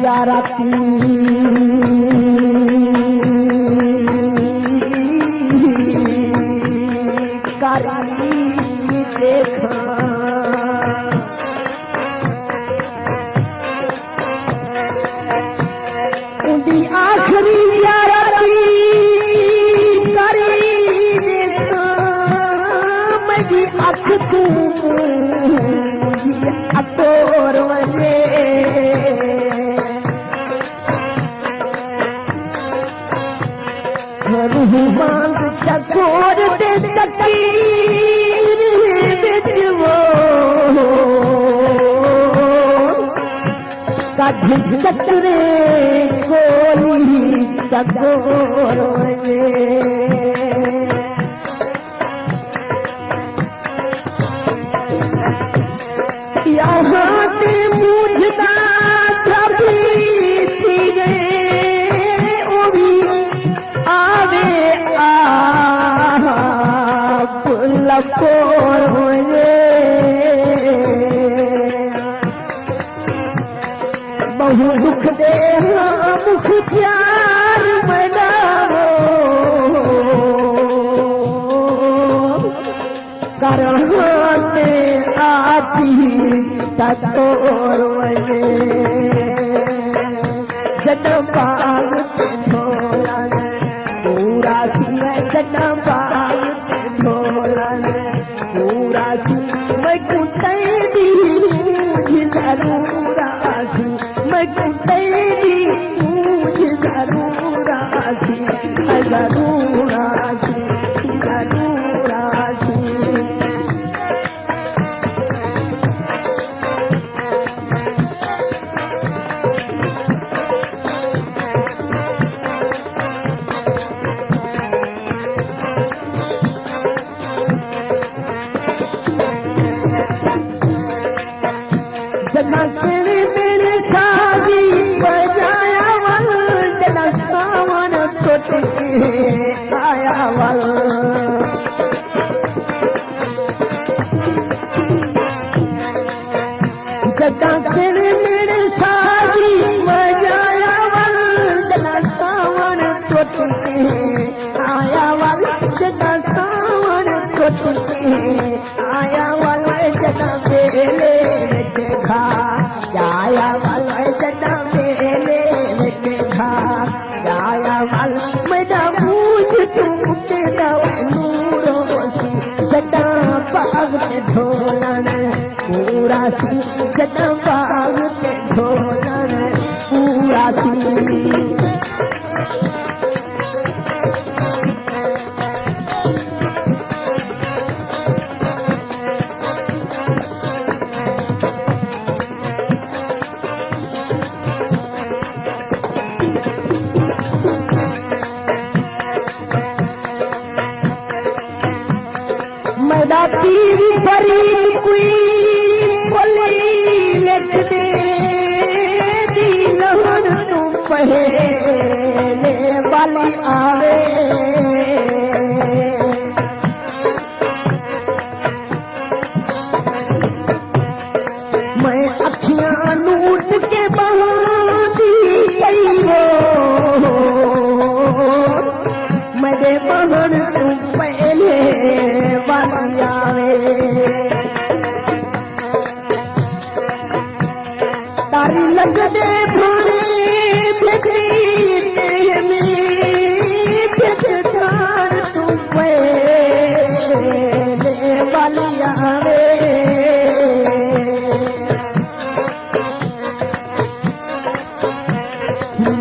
यारा देखा उनकी आखिरी यारा देखा मेरी अख तू अतोर वजे रूहान चकोर दे तकीर विच वो कढ चकरे कोली चकोर वजे यहाँ ते मुझदा कभी सीगे ओवी आवे आप लकोर होए बहु दुख दे मुख प्यार मनावो करहाते आपी तकोर वजे जन्म बाग ढोलन पूरा सिया जन्म बाग ढोलन पूरा सी मैं कुतैदी मुझे जरूर आसी मैं कुतैदी मुझे जरूर आसी जरूर आसी जरूर आसी जना केड़े मेरे साजी बजाया वल जना सावन टोटे आया वल जना केड़े मेरे साजी बजाया वल जना सावन टोटे आया वल जना सावन टोटे आया वल जना बेले जाया वाल जना मेले देखा जाया वाल मेरा मुझ चूके नूरोसी जना बाग ते ढोलन पूरा सी जना बाग ते ढोलन पूरा सी मैदा पीर फरीद कोई बोली लिख दे दी लहन तू पहले वाली आवे मैं अखियां लूट के बहादी गई हो मेरे बहन तू पहले वाली आवे तारी लग दे भाने फिक्री में फिक्रार तू पहले वाली आवे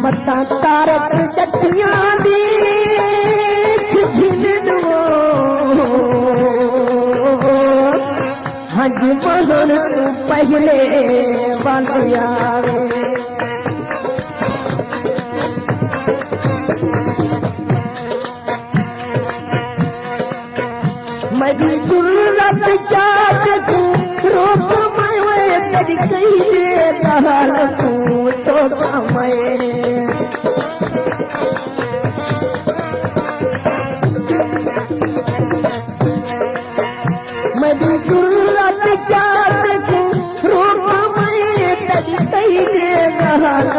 मता तारक जटियां दी हज बहन तू पहले वाली आवे मेरी जरूरत जात तू रोक मैं तेरी कही दे दहाल तू तो मैं मेरी जरूरत जात तू रोक मैं तेरी कही दे दहाल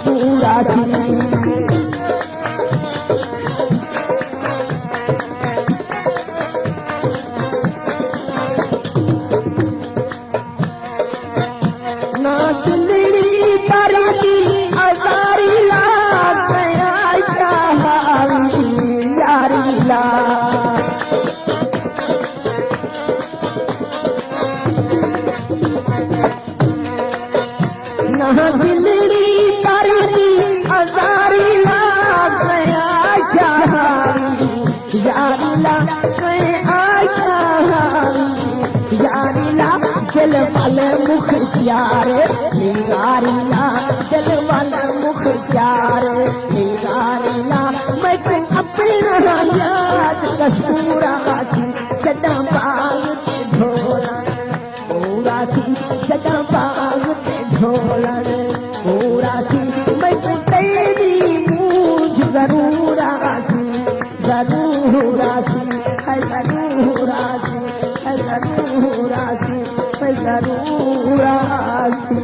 पूरा सी ना दिलड़ी तरती अजारी ला यारी ला ना दिलड़ी तरती अजारी ला यारी ला यारी ला दिल वाले मुख प्यारे निगारिया दिल वाले मुख प्यारे निगारिया मैं तुम अपना याद कसूरा सी सदा बाग ते ढोला पूरा सी सदा बाग ते ढोला पूरा सी मैं तुम तेरी मूझ जरूरा सी जरूरा सी जरूरा सी जरूरा सी जरूरा सी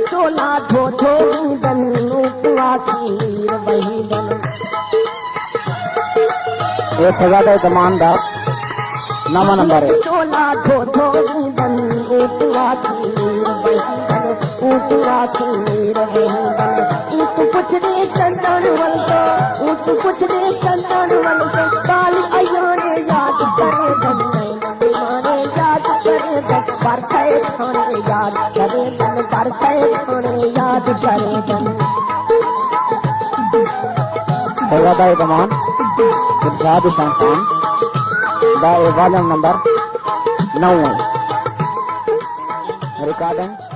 चोला धो धो दन नीर वही दन ये सजा का कमांडर नवा नंबर है चोला धो धो दन नीर वही दन नीर वही दन ऊट कुछ दे चंदन वल को ऊट कुछ दे चंदन वल को काली अयाने याद करे दन माने याद करे दन बरखे खाने याद करे दन बरखे खाने याद करे दन सजा का कमान इरशाद शान दा वालम नंबर 9 रिकॉर्डिंग